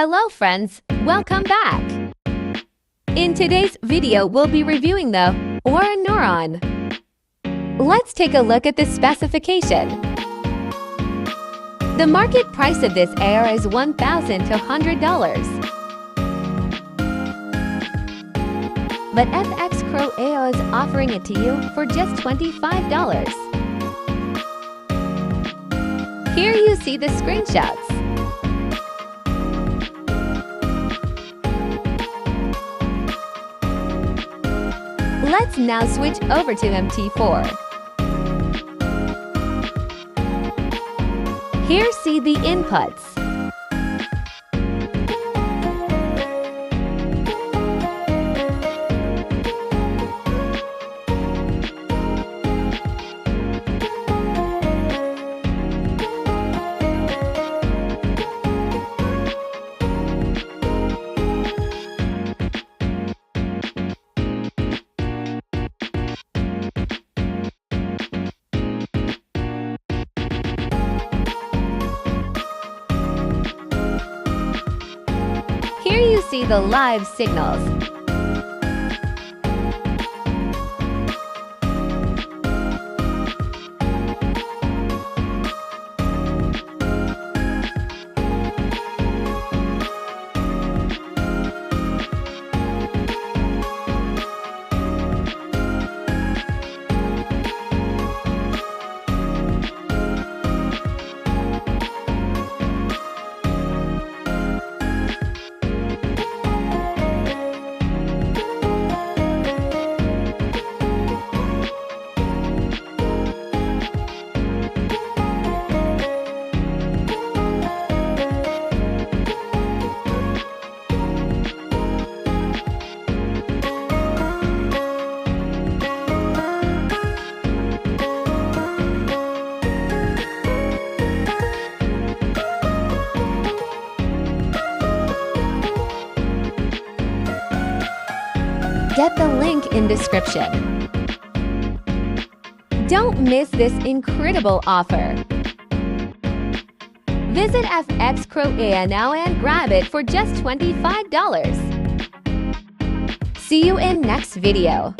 Hello friends, welcome back! In today's video, we'll be reviewing the Neuron. Let's take a look at the specification. The market price of this AR is $1,200. But FX Pro AO is offering it to you for just $25. Here you see the screenshots. Let's now switch over to MT4. Here see the inputs. Here you see the live signals. Get the link in description. Don't miss this incredible offer. Visit FX Pro AI now and grab it for just $25. See you in next video.